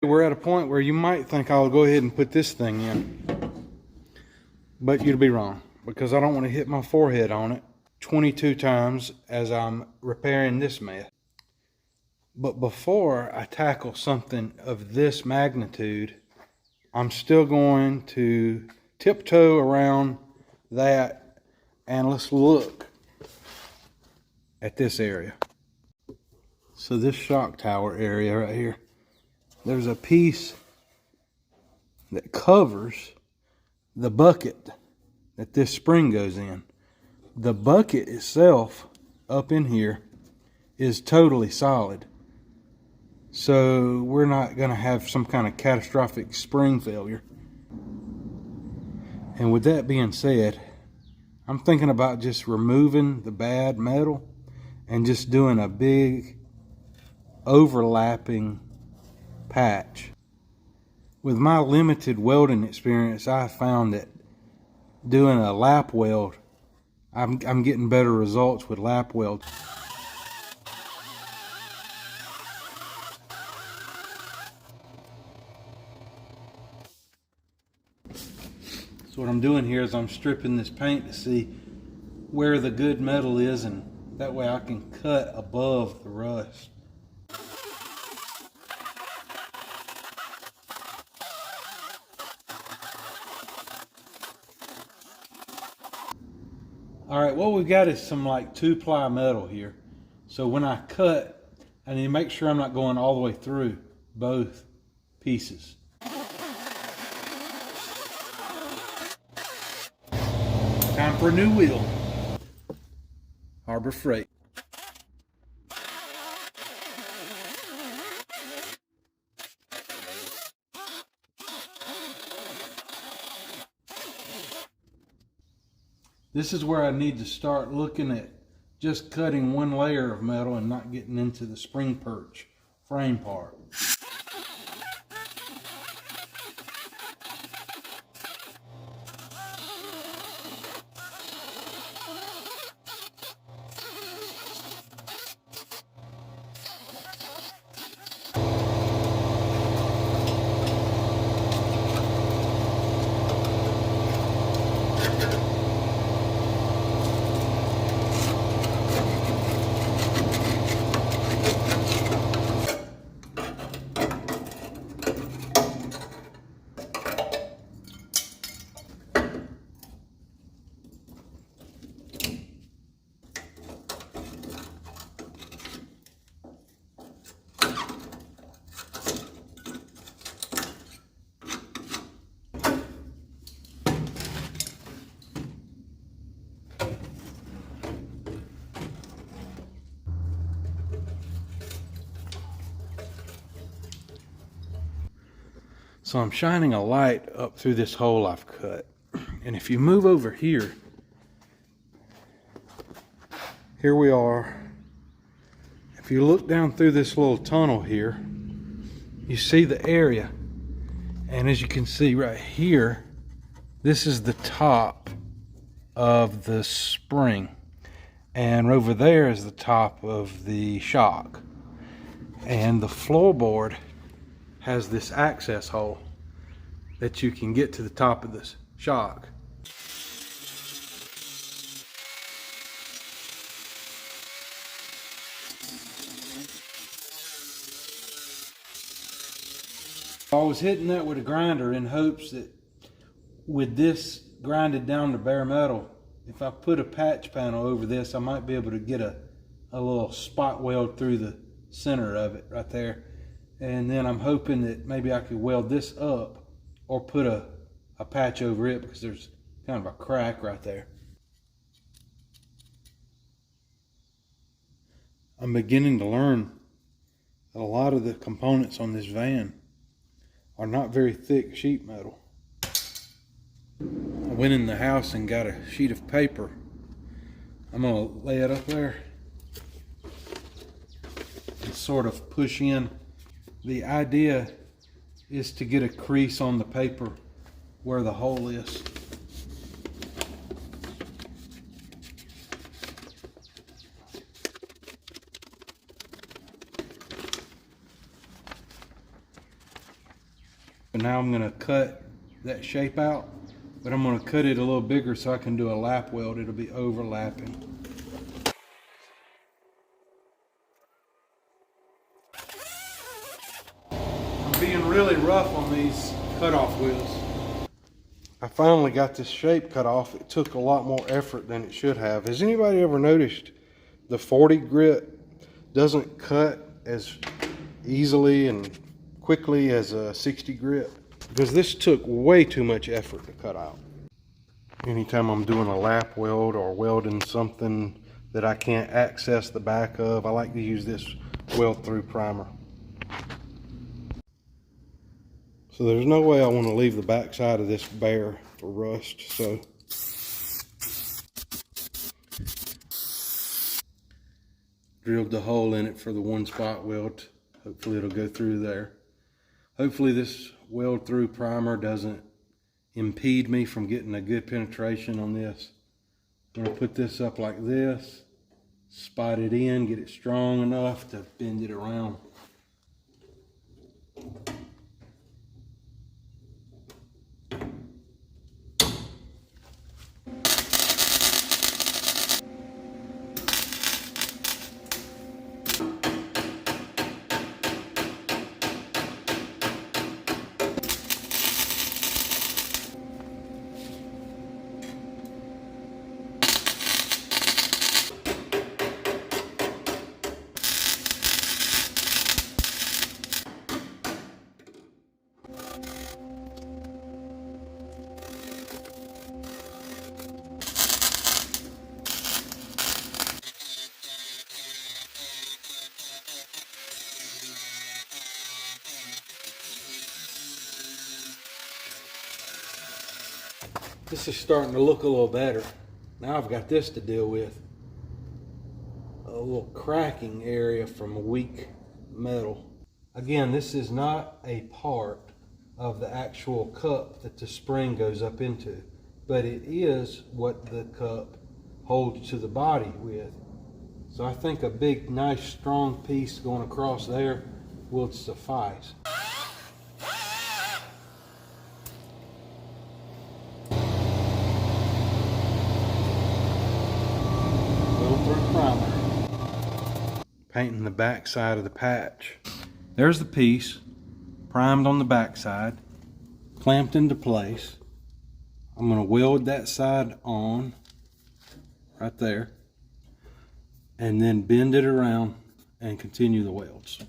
We're at a point where you might think I'll go ahead and put this thing in, but you'd be wrong, because I don't want to hit my forehead on it 22 times as I'm repairing this mess. But before I tackle something of this magnitude, I'm still going to tiptoe around that, and let's look at this area. So this shock tower area right here, there's a piece that covers the bucket that this spring goes in. The bucket itself up in here is totally solid, so we're not going to have some kind of catastrophic spring failure. And with that being said, I'm thinking about just removing the bad metal and just doing a big overlapping patch. With my limited welding experience, I found that doing a lap weld, I'm getting better results with lap weld. So what I'm doing here is I'm stripping this paint to see where the good metal is, and that way I can cut above the rust. All right, what we've got is some like 2-ply metal here. So when I cut, I need to make sure I'm not going all the way through both pieces. Time for a new wheel. Harbor Freight. This is where I need to start looking at just cutting one layer of metal and not getting into the spring perch frame part. So I'm shining a light up through this hole I've cut. And if you move over here, here we are. If you look down through this little tunnel here, you see the area. And as you can see right here, this is the top of the spring. And over there is the top of the shock. And the floorboard has this access hole that you can get to the top of this shock. I was hitting that with a grinder in hopes that with this grinded down to bare metal, if I put a patch panel over this, I might be able to get a little spot weld through the center of it right there. And then I'm hoping that maybe I could weld this up or put a patch over it, because there's kind of a crack right there. I'm beginning to learn that a lot of the components on this van are not very thick sheet metal. I went in the house and got a sheet of paper. I'm gonna lay it up there and sort of push in. The idea is to get a crease on the paper where the hole is. So now I'm gonna cut that shape out, but I'm gonna cut it a little bigger so I can do a lap weld. It'll be overlapping. I'm being really rough on these cutoff wheels. I finally got this shape cut off. It took a lot more effort than it should have. Has anybody ever noticed the 40 grit doesn't cut as easily and quickly as a 60 grit? Because this took way too much effort to cut out. Anytime I'm doing a lap weld or welding something that I can't access the back of, I like to use this weld through primer. So there's no way I want to leave the back side of this bare for rust. So drilled the hole in it for the one spot weld. Hopefully it'll go through there. Hopefully this weld through primer doesn't impede me from getting a good penetration on this. I'm going to put this up like this, spot it in, get it strong enough to bend it around. This is starting to look a little better. Now I've got this to deal with. A little cracking area from weak metal. Again, this is not a part of the actual cup that the spring goes up into, but it is what the cup holds to the body with. So I think a big, nice, strong piece going across there will suffice. Painting the back side of the patch. There's the piece, primed on the back side, clamped into place. I'm going to weld that side on, right there, and then bend it around and continue the welds.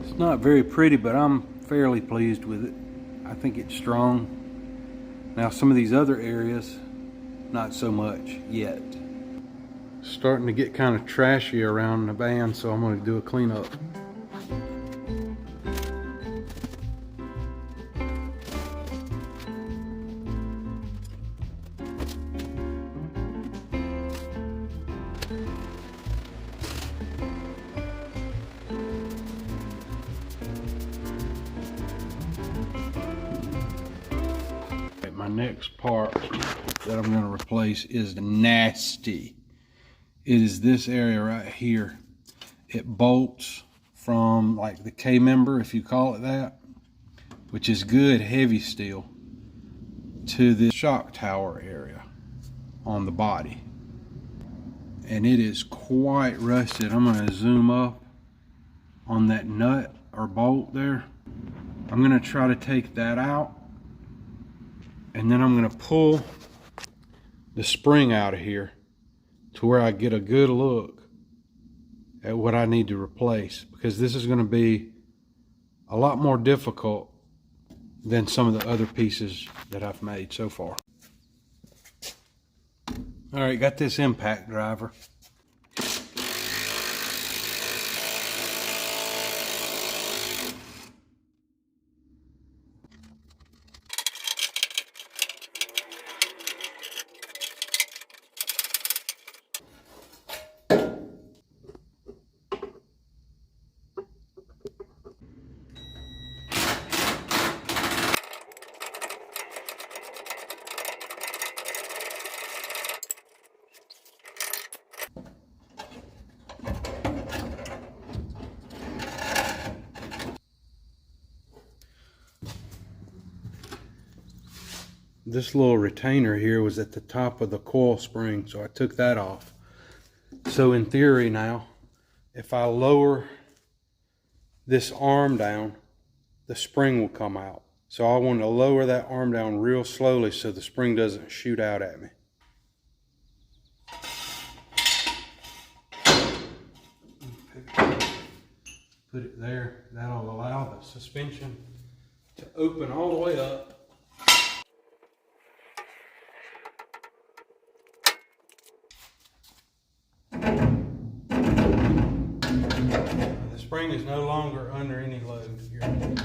It's not very pretty, but I'm fairly pleased with it. I think it's strong. Now some of these other areas, not so much yet. Starting to get kind of trashy around the band, so I'm going to do a cleanup. My next part that I'm going to replace is nasty. It is this area right here. It bolts from like the K-member, if you call it that, which is good heavy steel, to the shock tower area on the body. And it is quite rusted. I'm going to zoom up on that nut or bolt there. I'm going to try to take that out. And then I'm going to pull the spring out of here to where I get a good look at what I need to replace, because this is going to be a lot more difficult than some of the other pieces that I've made so far. All right, got this impact driver. this little retainer here was at the top of the coil spring, so I took that off. So in theory now, if I lower this arm down, the spring will come out. So I want to lower that arm down real slowly so the spring doesn't shoot out at me. Put it there. That'll allow the suspension to open all the way up. The spring is no longer under any load here,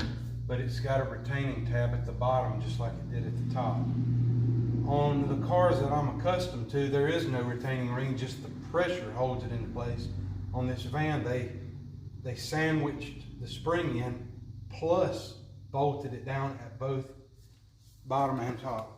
but it's got a retaining tab at the bottom just like it did at the top. On the cars that I'm accustomed to, there is no retaining ring, just the pressure holds it into place. On this van, they sandwiched the spring in, plus bolted it down at both bottom and top.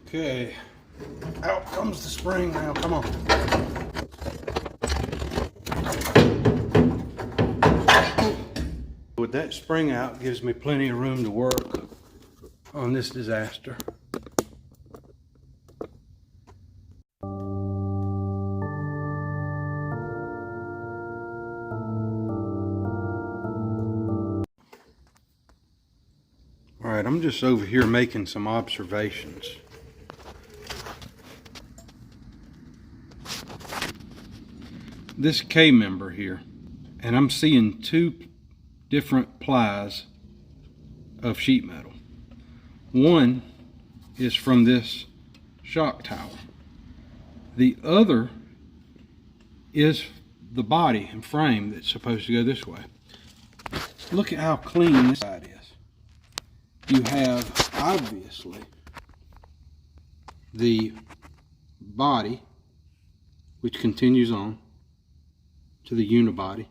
Okay, out comes the spring now, come on. With that spring out, gives me plenty of room to work on this disaster. All right, I'm just over here making some observations. This K-member here, and I'm seeing two different plies of sheet metal. One is from this shock tower. The other is the body and frame that's supposed to go this way. Look at how clean this side is. You have, obviously, the body, which continues on to the unibody,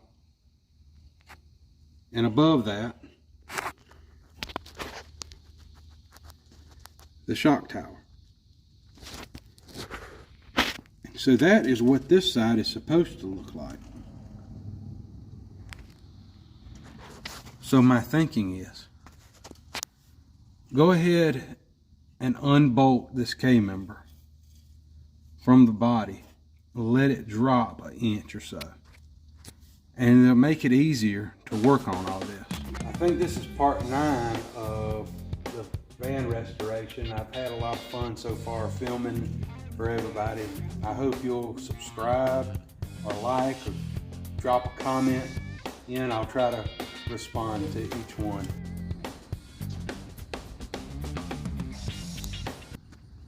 and above that the shock tower. And so that is what this side is supposed to look like. So my thinking is, go ahead and unbolt this K-member from the body, let it drop an inch or so, and it'll make it easier to work on all this. I think this is part 9 of the van restoration. I've had a lot of fun so far filming for everybody. I hope you'll subscribe or like or drop a comment in. I'll try to respond to each one.